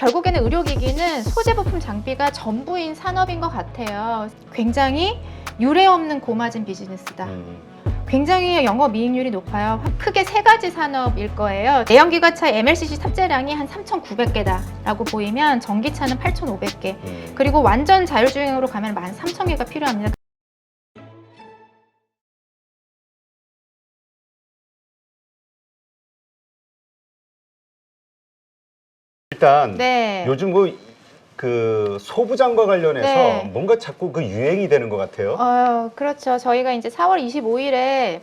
결국에는 의료기기는 소재 부품 장비가 전부인 산업인 것 같아요. 굉장히 유례 없는 고마진 비즈니스다. 굉장히 영업이익률이 높아요. 크게 세 가지 산업일 거예요. 내연기관차 MLCC 탑재량이 한 3,900개다라고 보이면 전기차는 8,500개. 그리고 완전 자율주행으로 가면 13,000개가 필요합니다. 일단 네. 요즘 그 소부장과 관련해서 네. 뭔가 자꾸 그 유행이 되는 것 같아요. 그렇죠. 저희가 이제 4월 25일에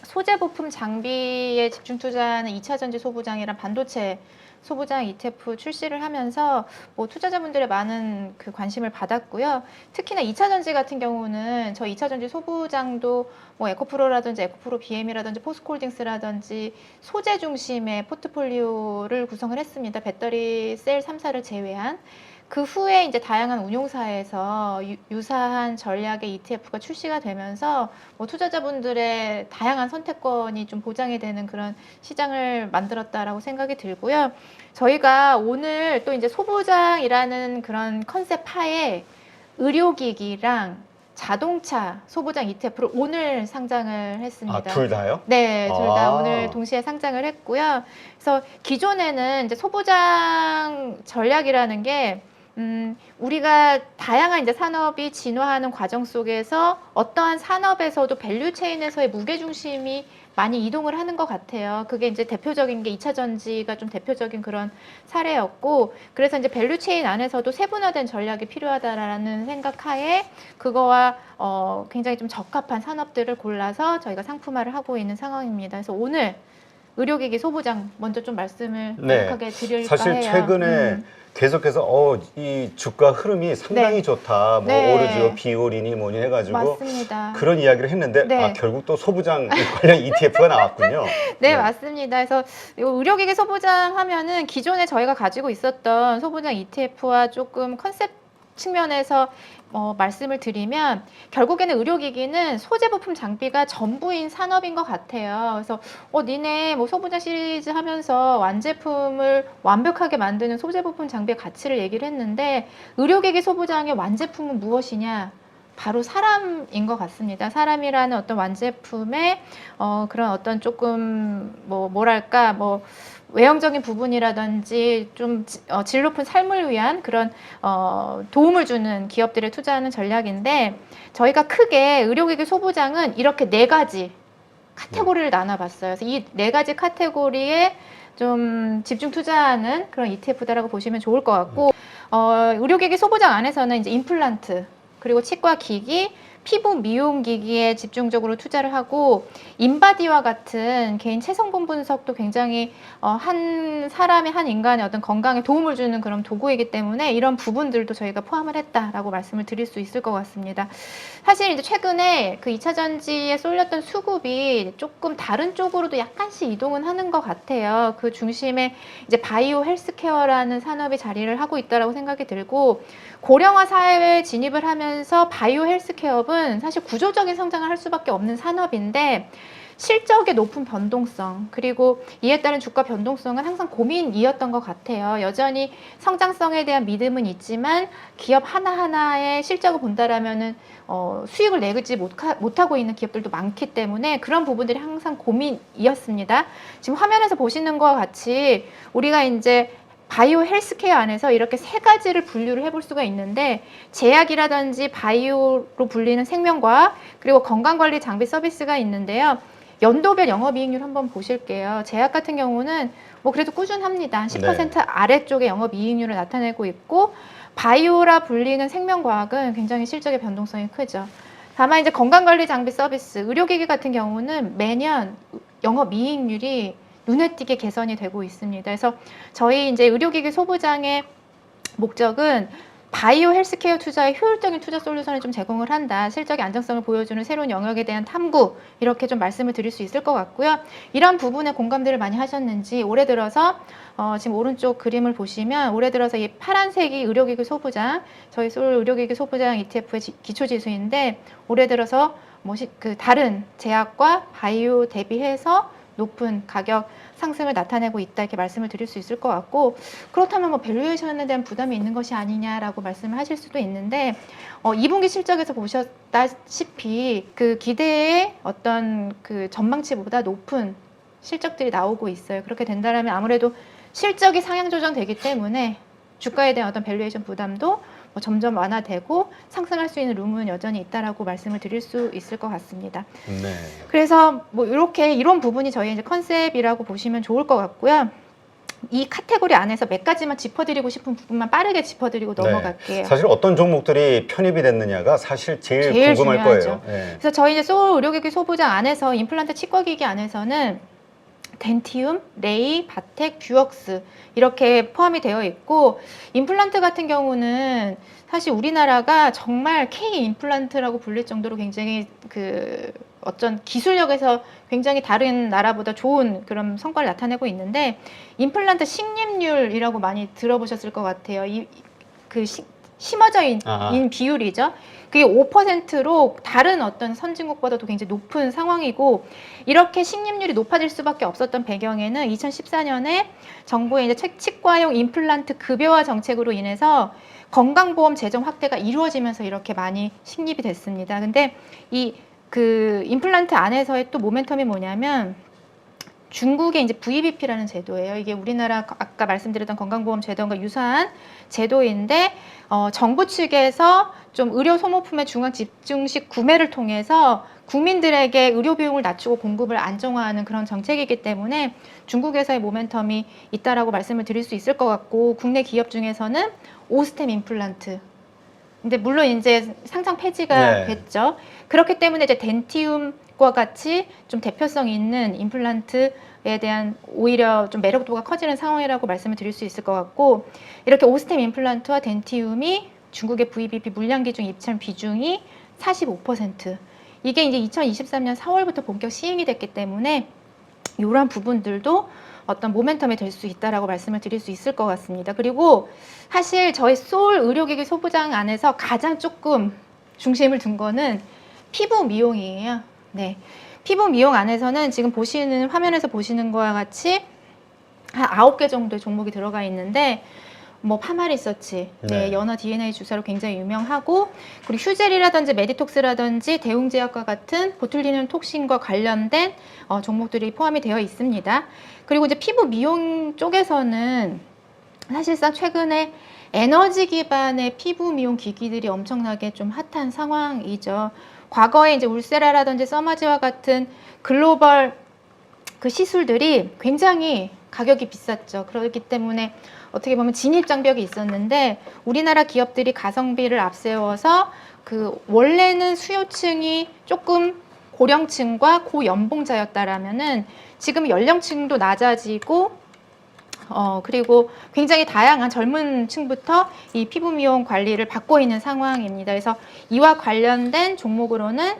소재 부품 장비에 집중 투자하는 2차 전지 소부장이랑 반도체 소부장 ETF 출시를 하면서 뭐 투자자분들의 많은 그 관심을 받았고요. 특히나 2차 전지 같은 경우는 저 2차 전지 소부장도 뭐 에코프로라든지 에코프로 BM이라든지 포스코홀딩스라든지 소재 중심의 포트폴리오를 구성을 했습니다. 배터리 셀 3사를 제외한. 그 후에 이제 다양한 운용사에서 유사한 전략의 ETF가 출시가 되면서 뭐 투자자분들의 다양한 선택권이 좀 보장이 되는 그런 시장을 만들었다라고 생각이 들고요. 저희가 오늘 또 이제 소부장이라는 그런 컨셉 하에 의료기기랑 자동차 소부장 ETF를 오늘 상장을 했습니다. 둘 다요? 네, 둘 다 오늘 동시에 상장을 했고요. 그래서 기존에는 이제 소부장 전략이라는 게 우리가 다양한 이제 산업이 진화하는 과정 속에서 어떠한 산업에서도 밸류 체인에서의 무게 중심이 많이 이동을 하는 것 같아요. 그게 이제 대표적인 게 2차 전지가 좀 대표적인 그런 사례였고, 그래서 이제 밸류 체인 안에서도 세분화된 전략이 필요하다라는 생각하에 그거와 굉장히 좀 적합한 산업들을 골라서 저희가 상품화를 하고 있는 상황입니다. 그래서 오늘 의료기기 소부장 먼저 좀 말씀을 간략하게 드릴까 사실 해요. 최근에 계속해서 이 주가 흐름이 상당히 네. 좋다. 뭐 네. 오르지오 비오리니 뭐니 해가지고 맞습니다. 그런 이야기를 했는데 네. 결국 또 소부장 관련 ETF가 나왔군요. 네, 맞습니다. 그래서 이 의료기기 소부장 하면은 기존에 저희가 가지고 있었던 소부장 ETF와 조금 컨셉 측면에서 말씀을 드리면 결국에는 의료기기는 소재 부품 장비가 전부인 산업인 것 같아요. 그래서 니네 뭐 소부장 시리즈 하면서 완제품을 완벽하게 만드는 소재 부품 장비의 가치를 얘기를 했는데 의료기기 소부장의 완제품은 무엇이냐? 바로 사람인 것 같습니다. 사람이라는 어떤 완제품의 그런 어떤 조금 뭐랄까 외형적인 부분이라든지 좀 질 높은 삶을 위한 그런 도움을 주는 기업들에 투자하는 전략인데 저희가 크게 의료기기 소부장은 이렇게 네 가지 카테고리를 나눠봤어요. 그래서 이 네 가지 카테고리에 좀 집중 투자하는 그런 ETF다라고 보시면 좋을 것 같고 의료기기 소부장 안에서는 이제 임플란트 그리고 치과 기기, 피부 미용 기기에 집중적으로 투자를 하고 인바디와 같은 개인 체성분 분석도 굉장히 한 사람의 한 인간의 어떤 건강에 도움을 주는 그런 도구이기 때문에 이런 부분들도 저희가 포함을 했다라고 말씀을 드릴 수 있을 것 같습니다. 사실 이제 최근에 그 2차 전지에 쏠렸던 수급이 조금 다른 쪽으로도 약간씩 이동은 하는 것 같아요. 그 중심에 이제 바이오 헬스케어라는 산업이 자리를 하고 있다라고 생각이 들고 고령화 사회에 진입을 하면서 바이오 헬스케어는 사실 구조적인 성장을 할 수밖에 없는 산업인데 실적의 높은 변동성 그리고 이에 따른 주가 변동성은 항상 고민이었던 것 같아요. 여전히 성장성에 대한 믿음은 있지만 기업 하나하나의 실적을 본다라면은 수익을 내지 못하고 있는 기업들도 많기 때문에 그런 부분들이 항상 고민이었습니다. 지금 화면에서 보시는 것과 같이 우리가 이제 바이오 헬스케어 안에서 이렇게 세 가지를 분류를 해볼 수가 있는데 제약이라든지 바이오로 불리는 생명과학 그리고 건강관리 장비 서비스가 있는데요. 연도별 영업이익률 한번 보실게요. 제약 같은 경우는 뭐 그래도 꾸준합니다. 10% 아래쪽에 영업이익률을 나타내고 있고 바이오라 불리는 생명과학은 굉장히 실적의 변동성이 크죠. 다만 이제 건강관리 장비 서비스, 의료기기 같은 경우는 매년 영업이익률이 눈에 띄게 개선이 되고 있습니다. 그래서 저희 이제 의료기기 소부장의 목적은 바이오 헬스케어 투자의 효율적인 투자 솔루션을 좀 제공을 한다. 실적의 안정성을 보여주는 새로운 영역에 대한 탐구 이렇게 좀 말씀을 드릴 수 있을 것 같고요. 이런 부분에 공감대를 많이 하셨는지 올해 들어서 지금 오른쪽 그림을 보시면 올해 들어서 이 파란색이 의료기기 소부장 저희 솔 의료기기 소부장 ETF의 기초지수인데 올해 들어서 다른 제약과 바이오 대비해서 높은 가격 상승을 나타내고 있다 이렇게 말씀을 드릴 수 있을 것 같고, 그렇다면 뭐 밸류에이션에 대한 부담이 있는 것이 아니냐라고 말씀을 하실 수도 있는데 2분기 실적에서 보셨다시피 그 기대의 어떤 그 전망치보다 높은 실적들이 나오고 있어요. 그렇게 된다면 아무래도 실적이 상향 조정되기 때문에 주가에 대한 어떤 밸류에이션 부담도 점점 완화되고 상승할 수 있는 룸은 여전히 있다라고 말씀을 드릴 수 있을 것 같습니다. 네. 그래서 뭐 이렇게 이런 부분이 저희 이제 컨셉이라고 보시면 좋을 것 같고요. 이 카테고리 안에서 몇 가지만 짚어드리고 싶은 부분만 빠르게 짚어드리고 넘어갈게요. 사실 어떤 종목들이 편입이 됐느냐가 사실 제일 궁금할 중요하죠. 거예요. 네. 그래서 저희 이제 소울 의료기기 소부장 안에서 임플란트 치과기기 안에서는 덴티움, 레이, 바텍, 뷰억스 이렇게 포함이 되어 있고, 임플란트 같은 경우는 사실 우리나라가 정말 K 임플란트라고 불릴 정도로 굉장히 그 어떤 기술력에서 굉장히 다른 나라보다 좋은 그런 성과를 나타내고 있는데, 임플란트 식립률이라고 많이 들어보셨을 것 같아요. 심어져 있는 비율이죠. 그게 5%로 다른 어떤 선진국보다도 굉장히 높은 상황이고, 이렇게 식립률이 높아질 수밖에 없었던 배경에는 2014년에 정부의 이제 치과용 임플란트 급여화 정책으로 인해서 건강보험 재정 확대가 이루어지면서 이렇게 많이 식립이 됐습니다. 근데 그 임플란트 안에서의 또 모멘텀이 뭐냐면 중국의 이제 VBP라는 제도예요. 이게 우리나라 아까 말씀드렸던 건강보험 제도와 유사한 제도인데 정부 측에서 좀 의료 소모품의 중앙 집중식 구매를 통해서 국민들에게 의료 비용을 낮추고 공급을 안정화하는 그런 정책이기 때문에 중국에서의 모멘텀이 있다라고 말씀을 드릴 수 있을 것 같고, 국내 기업 중에서는 오스템 임플란트. 근데 물론 이제 상장 폐지가 됐죠. 그렇기 때문에 이제 덴티움과 같이 좀 대표성 있는 임플란트에 대한 오히려 좀 매력도가 커지는 상황이라고 말씀을 드릴 수 있을 것 같고, 이렇게 오스템 임플란트와 덴티움이 중국의 VBP 물량 기준 입찰 비중이 45%. 이게 이제 2023년 4월부터 본격 시행이 됐기 때문에 이러한 부분들도 어떤 모멘텀이 될 수 있다라고 말씀을 드릴 수 있을 것 같습니다. 그리고 사실 저희 소울 의료기기 소부장 안에서 가장 조금 중심을 둔 거는 피부 미용이에요. 네, 피부 미용 안에서는 지금 보시는 화면에서 보시는 거와 같이 한 9개 정도의 종목이 들어가 있는데, 뭐 파마리서치, 네, 연어 DNA 주사로 굉장히 유명하고, 그리고 휴젤이라든지 메디톡스라든지 대웅제약과 같은 보툴리눔 톡신과 관련된 종목들이 포함이 되어 있습니다. 그리고 이제 피부 미용 쪽에서는 사실상 최근에 에너지 기반의 피부 미용 기기들이 엄청나게 좀 핫한 상황이죠. 과거에 이제 울세라라든지 써마지와 같은 글로벌 그 시술들이 굉장히 가격이 비쌌죠. 그렇기 때문에 어떻게 보면 진입 장벽이 있었는데, 우리나라 기업들이 가성비를 앞세워서 그 원래는 수요층이 조금 고령층과 고연봉자였다라면은 지금 연령층도 낮아지고 그리고 굉장히 다양한 젊은 층부터 이 피부 미용 관리를 받고 있는 상황입니다. 그래서 이와 관련된 종목으로는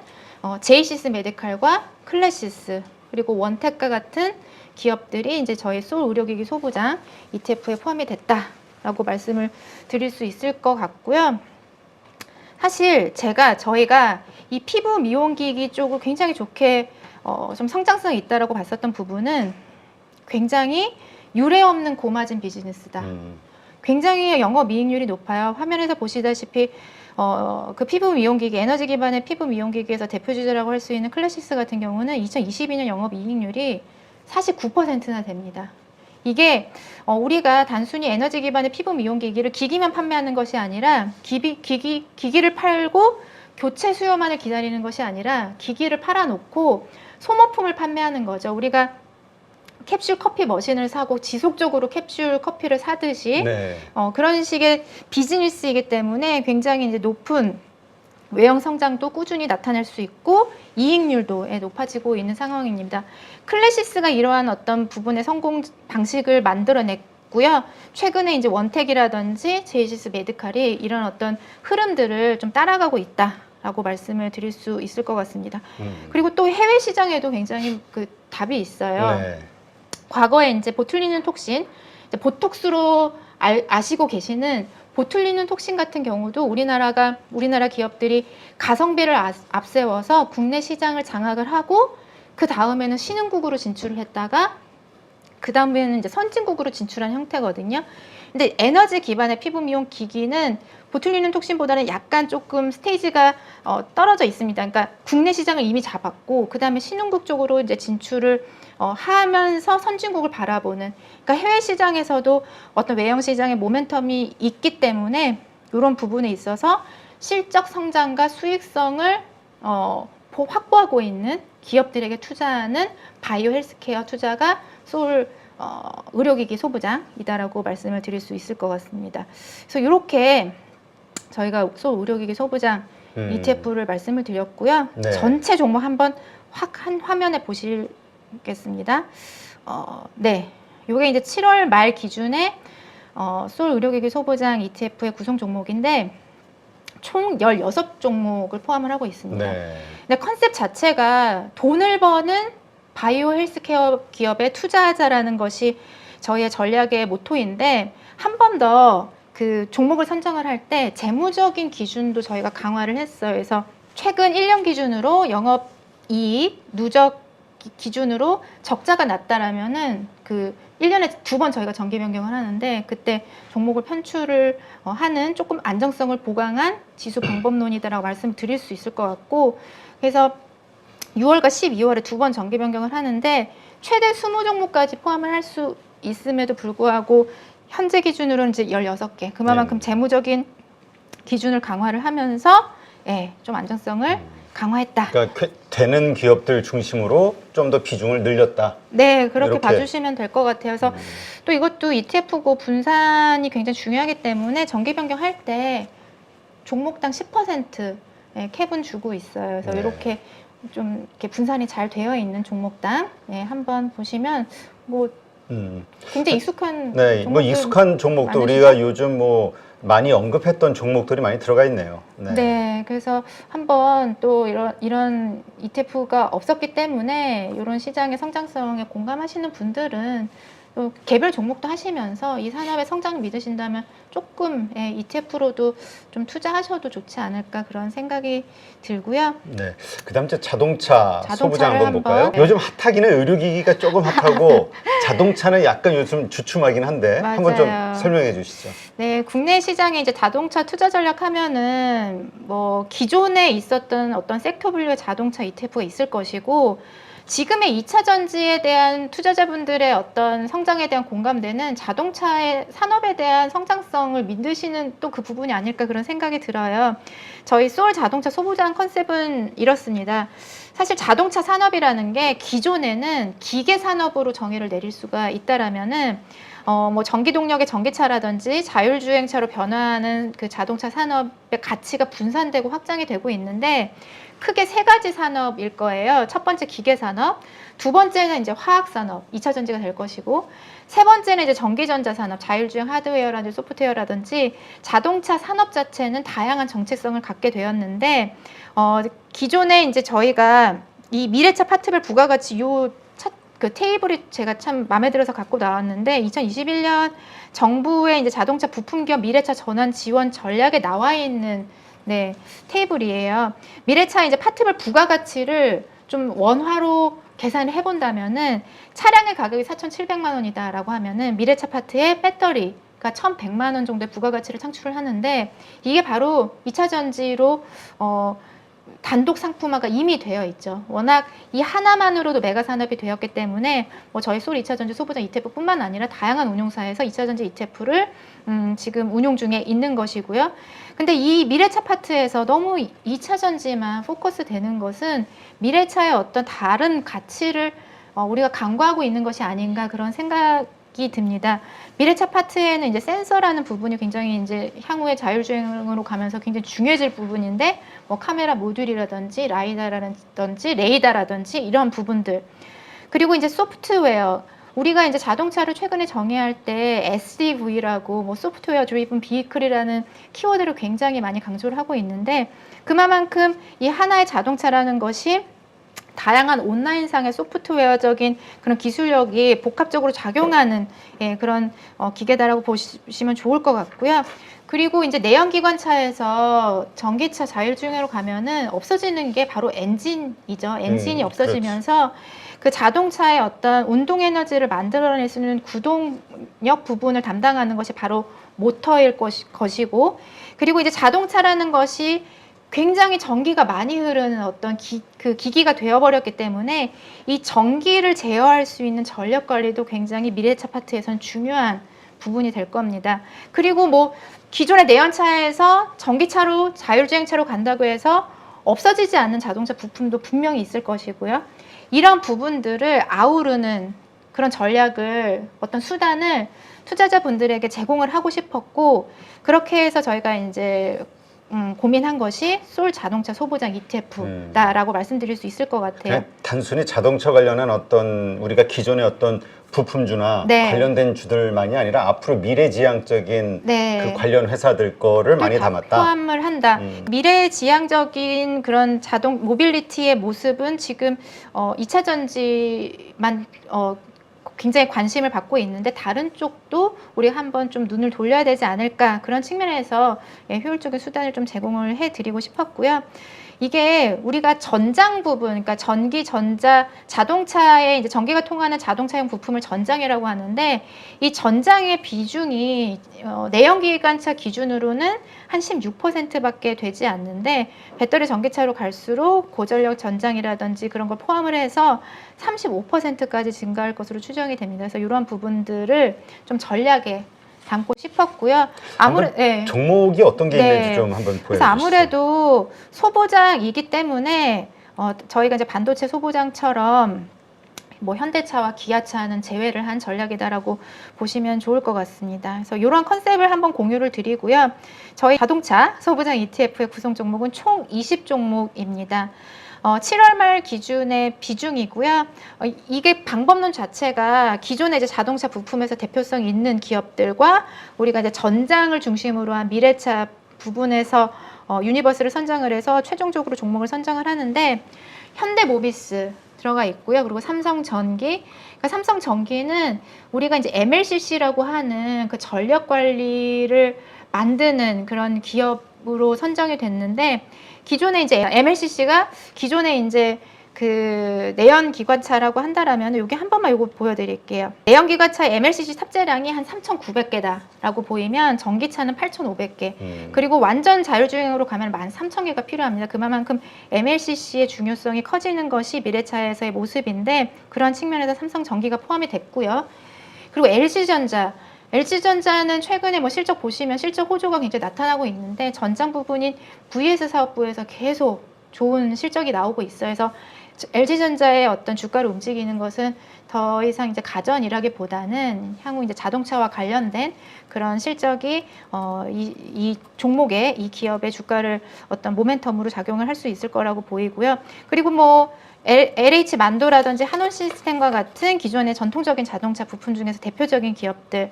제이시스 메디칼과 클래시스 그리고 원텍과 같은 기업들이 이제 저희 소울 의료기기 소부장 ETF에 포함이 됐다라고 말씀을 드릴 수 있을 것 같고요. 사실 저희가 이 피부 미용기기 쪽을 굉장히 좋게 좀 성장성이 있다라고 봤었던 부분은 굉장히 유례 없는 고마진 비즈니스다. 굉장히 영업이익률이 높아요. 화면에서 보시다시피 그 피부 미용기기, 에너지 기반의 피부 미용기기에서 대표 주제라고 할 수 있는 클래시스 같은 경우는 2022년 영업이익률이 49%나 됩니다. 이게 우리가 단순히 에너지 기반의 피부 미용기기를 기기만 판매하는 것이 아니라 기기를 팔고 교체 수요만을 기다리는 것이 아니라 기기를 팔아놓고 소모품을 판매하는 거죠. 우리가 캡슐 커피 머신을 사고 지속적으로 캡슐 커피를 사듯이 그런 식의 비즈니스이기 때문에 굉장히 이제 높은 외형 성장도 꾸준히 나타낼 수 있고 이익률도 높아지고 있는 상황입니다. 클래시스가 이러한 어떤 부분의 성공 방식을 만들어냈고요. 최근에 이제 원텍이라든지 제이시스 메디칼이 이런 어떤 흐름들을 좀 따라가고 있다라고 말씀을 드릴 수 있을 것 같습니다. 그리고 또 해외 시장에도 굉장히 그 답이 있어요. 과거에 이제 보툴리눔 톡신, 이제 보톡스로 아시고 계시는 보툴리눔 톡신 같은 경우도 우리나라 기업들이 가성비를 앞세워서 국내 시장을 장악을 하고 그 다음에는 신흥국으로 진출을 했다가 그 다음에는 이제 선진국으로 진출한 형태거든요. 근데 에너지 기반의 피부 미용 기기는 보툴리눔 톡신보다는 약간 조금 스테이지가 떨어져 있습니다. 그러니까 국내 시장을 이미 잡았고 그 다음에 신흥국 쪽으로 이제 진출을 하면서 선진국을 바라보는, 그러니까 해외 시장에서도 어떤 외형 시장의 모멘텀이 있기 때문에 이런 부분에 있어서 실적 성장과 수익성을 확보하고 있는 기업들에게 투자하는 바이오 헬스케어 투자가 소울 의료기기 소부장이다라고 말씀을 드릴 수 있을 것 같습니다. 그래서 이렇게 저희가 소울 의료기기 소부장 ETF를 말씀을 드렸고요. 네. 전체 종목 한번 확 한 화면에 보시겠습니다. 네, 이게 이제 7월 말 기준에 소울 의료기기 소부장 ETF의 구성 종목인데 총 16종목을 포함을 하고 있습니다. 네. 근데 컨셉 자체가 돈을 버는 바이오 헬스케어 기업에 투자하자라는 것이 저희의 전략의 모토인데, 한 번 더 그 종목을 선정을 할 때 재무적인 기준도 저희가 강화를 했어요. 그래서 최근 1년 기준으로 영업이익 누적 기준으로 적자가 났다라면은 그 1년에 2번 저희가 정기 변경을 하는데, 그때 종목을 편출을 하는 조금 안정성을 보강한 지수 방법론이다라고 말씀드릴 수 있을 것 같고, 그래서 6월과 12월에 2번 정기 변경을 하는데 최대 20종목까지 포함을 할 수 있음에도 불구하고 현재 기준으로는 이제 16개, 그만큼 재무적인 기준을 강화를 하면서 좀 안정성을 강화했다. 그러니까 되는 기업들 중심으로 좀 더 비중을 늘렸다. 네, 그렇게 이렇게. 봐주시면 될 것 같아요. 그래서 또 이것도 ETF고 분산이 굉장히 중요하기 때문에 정기 변경할 때 종목당 10% 캡은 주고 있어요. 그래서 네. 이렇게 좀 이렇게 분산이 잘 되어 있는 종목당 한번 보시면 뭐 굉장히 익숙한 네, 뭐 종목들 익숙한 종목도 많으시죠? 우리가 요즘 뭐 많이 언급했던 종목들이 많이 들어가 있네요. 네, 그래서 한번 또 이런 ETF가 없었기 때문에 이런 시장의 성장성에 공감하시는 분들은 또 개별 종목도 하시면서 이 산업의 성장을 믿으신다면 조금 ETF로도 좀 투자하셔도 좋지 않을까 그런 생각이 들고요. 네. 그다음 이제 자동차 소부장 자동차를 한번 볼까요? 한번, 요즘 핫하기는 의료기기가 조금 핫하고 자동차는 약간 요즘 주춤하긴 한데 한번 좀 맞아요. 설명해 주시죠. 네, 국내 시장에 이제 자동차 투자 전략 하면은 뭐 기존에 있었던 어떤 섹터 분류의 자동차 ETF가 있을 것이고, 지금의 2차 전지에 대한 투자자분들의 어떤 성장에 대한 공감대는 자동차의 산업에 대한 성장성을 믿으시는 또 그 부분이 아닐까 그런 생각이 들어요. 저희 소울 자동차 소부장 컨셉은 이렇습니다. 사실 자동차 산업이라는 게 기존에는 기계 산업으로 정의를 내릴 수가 있다라면은 뭐 전기 동력의 전기차라든지 자율주행차로 변화하는 그 자동차 산업의 가치가 분산되고 확장이 되고 있는데, 크게 세 가지 산업일 거예요. 첫 번째 기계 산업, 두 번째는 이제 화학 산업, 2차 전지가 될 것이고, 세 번째는 이제 전기전자 산업, 자율주행 하드웨어라든지 소프트웨어라든지 자동차 산업 자체는 다양한 정체성을 갖게 되었는데, 기존에 이제 저희가 이 미래차 파트별 부가가치 그 테이블이 제가 참 마음에 들어서 갖고 나왔는데, 2021년 정부의 이제 자동차 부품 기업 미래차 전환 지원 전략에 나와 있는 테이블이에요. 미래차 이제 파트별 부가가치를 좀 원화로 계산을 해본다면은 차량의 가격이 4,700만 원이다라고 하면은 미래차 파트의 배터리가 1,100만 원 정도의 부가가치를 창출을 하는데, 이게 바로 2차 전지로 단독 상품화가 이미 되어 있죠. 워낙 이 하나만으로도 메가 산업이 되었기 때문에 뭐 저희 소울 2차 전지 소부장 ETF뿐만 아니라 다양한 운용사에서 2차 전지 ETF를 지금 운용 중에 있는 것이고요. 근데 이 미래차 파트에서 너무 2차 전지만 포커스 되는 것은 미래차의 어떤 다른 가치를 우리가 간과하고 있는 것이 아닌가 그런 생각이 듭니다. 미래차 파트에는 이제 센서라는 부분이 굉장히 이제 향후에 자율주행으로 가면서 굉장히 중요해질 부분인데, 뭐 카메라 모듈이라든지 레이더라든지 이런 부분들, 그리고 이제 소프트웨어, 우리가 이제 자동차를 최근에 정의할 때 SDV라고 뭐 소프트웨어 드리븐 비클이라는 키워드를 굉장히 많이 강조를 하고 있는데, 그만큼 이 하나의 자동차라는 것이 다양한 온라인상의 소프트웨어적인 그런 기술력이 복합적으로 작용하는 그런 기계다라고 보시면 좋을 것 같고요. 그리고 이제 내연기관차에서 전기차 자율주행으로 가면은 없어지는 게 바로 엔진이죠. 엔진이 없어지면서 그 자동차의 어떤 운동 에너지를 만들어낼 수 있는 구동력 부분을 담당하는 것이 바로 모터일 것이고, 그리고 이제 자동차라는 것이 굉장히 전기가 많이 흐르는 어떤 그 기기가 되어버렸기 때문에 이 전기를 제어할 수 있는 전력 관리도 굉장히 미래차 파트에서는 중요한 부분이 될 겁니다. 그리고 뭐 기존의 내연차에서 전기차로 자율주행차로 간다고 해서 없어지지 않는 자동차 부품도 분명히 있을 것이고요. 이런 부분들을 아우르는 그런 전략을, 어떤 수단을 투자자분들에게 제공을 하고 싶었고, 그렇게 해서 저희가 이제 고민한 것이 솔 자동차 소보장 ETF다라고 말씀드릴 수 있을 것 같아요. 단순히 자동차 관련한 어떤 우리가 기존의 어떤 부품주나 네. 관련된 주들만이 아니라 앞으로 미래지향적인 네. 그 관련 회사들 거를 많이 담았다. 포함을 한다. 미래지향적인 그런 자동 모빌리티의 모습은 지금 2차 전지만 굉장히 관심을 받고 있는데, 다른 쪽도 우리가 한번 좀 눈을 돌려야 되지 않을까, 그런 측면에서 효율적인 수단을 좀 제공을 해드리고 싶었고요. 이게 우리가 전장 부분, 그러니까 전기, 전자, 자동차에 이제 전기가 통하는 자동차용 부품을 전장이라고 하는데, 이 전장의 비중이 내연기관차 기준으로는 한 16%밖에 되지 않는데, 배터리 전기차로 갈수록 고전력 전장이라든지 그런 걸 포함을 해서 35%까지 증가할 것으로 추정이 됩니다. 그래서 이런 부분들을 좀 전략에 담고 싶었고요. 네. 종목이 어떤 게 있는지 좀 한번 보여주시죠. 그래서 아무래도 소보장이기 때문에 저희가 이제 반도체 소보장처럼 뭐 현대차와 기아차는 제외를 한 전략이다라고 보시면 좋을 것 같습니다. 그래서 이런 컨셉을 한번 공유를 드리고요. 저희 자동차 소보장 ETF의 구성 종목은 총 20종목입니다. 7월 말 기준의 비중이고요. 이게 방법론 자체가 기존의 이제 자동차 부품에서 대표성 있는 기업들과 우리가 이제 전장을 중심으로 한 미래차 부분에서 유니버스를 선정을 해서 최종적으로 종목을 선정을 하는데, 현대모비스 들어가 있고요. 그리고 삼성전기. 그러니까 삼성전기는 우리가 이제 MLCC라고 하는 그 전력 관리를 만드는 그런 기업으로 선정이 됐는데, 기존에 이제 MLCC가 기존에 이제 그 내연기관차라고 한다라면, 여기 한 번만 요거 보여드릴게요. 내연기관차 MLCC 탑재량이 한 3,900개다라고 보이면 전기차는 8,500개. 그리고 완전 자율주행으로 가면 13,000개가 필요합니다. 그만큼 MLCC의 중요성이 커지는 것이 미래차에서의 모습인데, 그런 측면에서 삼성전기가 포함이 됐고요. 그리고 LG전자는 최근에 뭐 실적 보시면 실적 호조가 굉장히 나타나고 있는데, 전장 부분인 VS 사업부에서 계속 좋은 실적이 나오고 있어요. 그래서 LG전자의 어떤 주가를 움직이는 것은 더 이상 이제 가전이라기보다는 향후 이제 자동차와 관련된 그런 실적이 이 종목의, 이 기업의 주가를 어떤 모멘텀으로 작용을 할 수 있을 거라고 보이고요. 그리고 뭐 LH 만도라든지 한온 시스템과 같은 기존의 전통적인 자동차 부품 중에서 대표적인 기업들,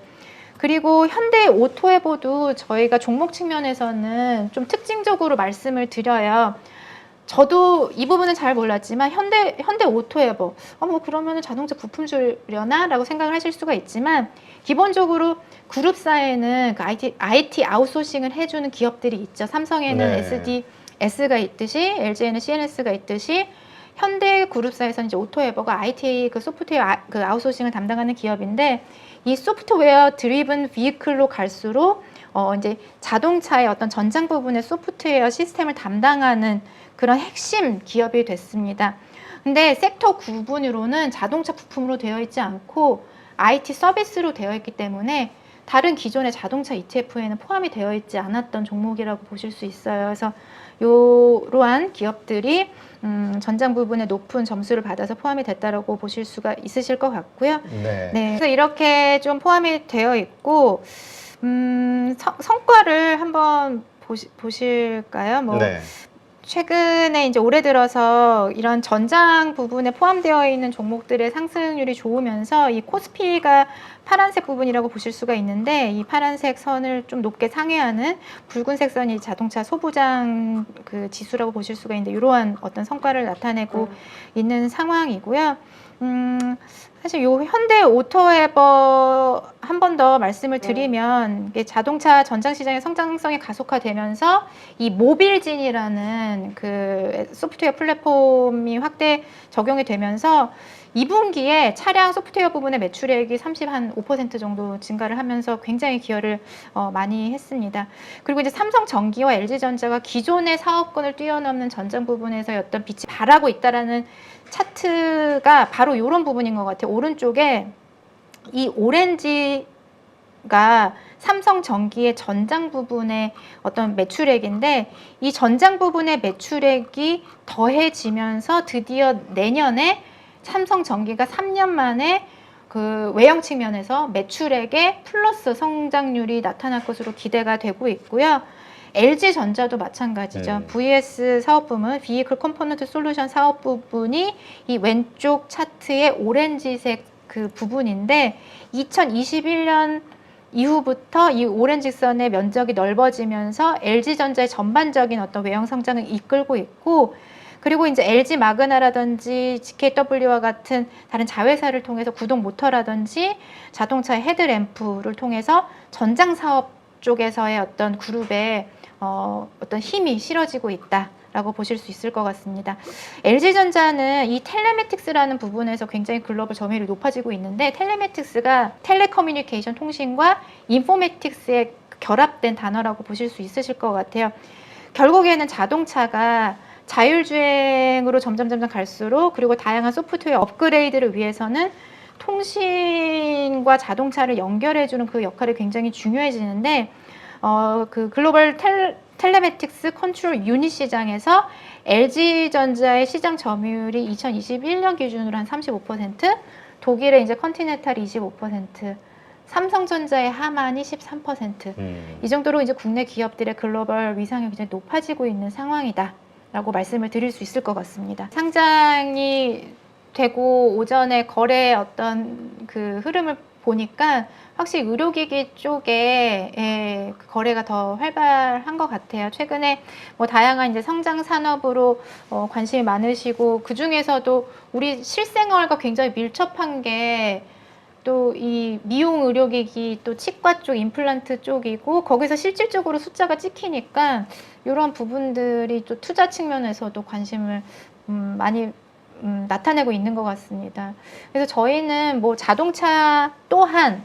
그리고 현대 오토에버도 저희가 종목 측면에서는 좀 특징적으로 말씀을 드려요. 저도 이 부분은 잘 몰랐지만 현대 오토에버, 뭐 그러면 자동차 부품주려나? 라고 생각을 하실 수가 있지만, 기본적으로 그룹사에는 그 IT 아웃소싱을 해주는 기업들이 있죠. 삼성에는 SDS가 있듯이, LG에는 CNS가 있듯이, 현대 그룹사에서는 이제 오토에버가 IT 그 소프트웨어 그 아웃소싱을 담당하는 기업인데, 이 소프트웨어 드리븐 비클로 갈수록 이제 자동차의 어떤 전장 부분의 소프트웨어 시스템을 담당하는 그런 핵심 기업이 됐습니다. 근데 섹터 구분으로는 자동차 부품으로 되어 있지 않고 IT 서비스로 되어 있기 때문에 다른 기존의 자동차 ETF에는 포함이 되어 있지 않았던 종목이라고 보실 수 있어요. 그래서 이러한 기업들이 전장 부분에 높은 점수를 받아서 포함이 됐다라고 보실 수가 있으실 것 같고요. 네. 그래서 이렇게 좀 포함이 되어 있고, 성과를 한번 보실까요? 네. 최근에 이제 올해 들어서 이런 전장 부분에 포함되어 있는 종목들의 상승률이 좋으면서 이 코스피가 파란색 부분이라고 보실 수가 있는데, 이 파란색 선을 좀 높게 상회하는 붉은색 선이 자동차 소부장 그 지수라고 보실 수가 있는데, 이러한 어떤 성과를 나타내고 있는 상황이고요. 사실 요 현대 오토에버 한 번 더 말씀을 드리면, 이게 자동차 전장 시장의 성장성이 가속화되면서 이 모빌진이라는 그 소프트웨어 플랫폼이 확대 적용이 되면서 2분기에 차량 소프트웨어 부분의 매출액이 35% 정도 증가를 하면서 굉장히 기여를 많이 했습니다. 그리고 이제 삼성전기와 LG전자가 기존의 사업권을 뛰어넘는 전장 부분에서의 어떤 빛이 발하고 있다라는 차트가 바로 이런 부분인 것 같아요. 오른쪽에 이 오렌지가 삼성전기의 전장 부분의 어떤 매출액인데, 이 전장 부분의 매출액이 더해지면서 드디어 내년에 삼성전기가 3년 만에 그 외형 측면에서 매출액의 플러스 성장률이 나타날 것으로 기대가 되고 있고요. LG전자도 마찬가지죠. VS 사업 부문, Vehicle Component Solution 사업 부분이 이 왼쪽 차트의 오렌지색 그 부분인데, 2021년 이후부터 이 오렌지선의 면적이 넓어지면서 LG전자의 전반적인 어떤 외형 성장을 이끌고 있고, 그리고 이제 LG 마그나라든지 GKW와 같은 다른 자회사를 통해서 구동 모터라든지 자동차 헤드램프를 통해서 전장 사업 쪽에서의 어떤 그룹의 어떤 힘이 실어지고 있다라고 보실 수 있을 것 같습니다. LG전자는 이 텔레매틱스라는 부분에서 굉장히 글로벌 점유율이 높아지고 있는데, 텔레매틱스가 텔레커뮤니케이션 통신과 인포매틱스의 결합된 단어라고 보실 수 있으실 것 같아요. 결국에는 자동차가 자율주행으로 점점 갈수록, 그리고 다양한 소프트웨어 업그레이드를 위해서는 통신과 자동차를 연결해주는 그 역할이 굉장히 중요해지는데, 그 글로벌 텔레매틱스 컨트롤 유닛 시장에서 LG전자의 시장 점유율이 2021년 기준으로 한 35%, 독일의 이제 컨티넨탈이 25%, 삼성전자의 하만이 13%. 이 정도로 이제 국내 기업들의 글로벌 위상이 굉장히 높아지고 있는 상황이다 라고 말씀을 드릴 수 있을 것 같습니다. 상장이 되고 오전에 거래의 어떤 그 흐름을 보니까 확실히 의료기기 쪽에 거래가 더 활발한 것 같아요. 최근에 뭐 다양한 이제 성장 산업으로 관심이 많으시고, 그 중에서도 우리 실생활과 굉장히 밀접한 게 또 이 미용 의료기기, 또 치과 쪽 임플란트 쪽이고, 거기서 실질적으로 숫자가 찍히니까 이런 부분들이 또 투자 측면에서도 관심을 많이 나타내고 있는 것 같습니다. 그래서 저희는 뭐 자동차 또한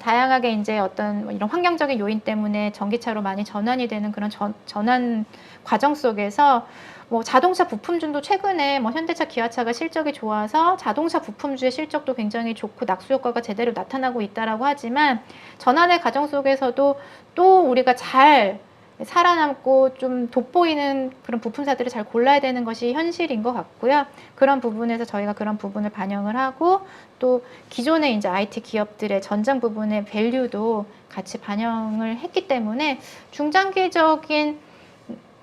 다양하게 이제 어떤 이런 환경적인 요인 때문에 전기차로 많이 전환이 되는 그런 전환 과정 속에서 뭐 자동차 부품주도 최근에 뭐 현대차, 기아차가 실적이 좋아서 자동차 부품주의 실적도 굉장히 좋고 낙수 효과가 제대로 나타나고 있다라고 하지만, 전환의 과정 속에서도 또 우리가 잘 살아남고 좀 돋보이는 그런 부품사들을 잘 골라야 되는 것이 현실인 것 같고요. 그런 부분에서 저희가 그런 부분을 반영을 하고, 또 기존의 이제 IT 기업들의 전장 부분의 밸류도 같이 반영을 했기 때문에 중장기적인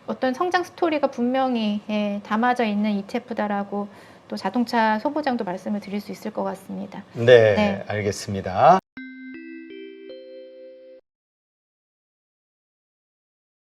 어떤 성장 스토리가 분명히 담아져 있는 ETF다라고 또 자동차 소부장도 말씀을 드릴 수 있을 것 같습니다. 네, 알겠습니다.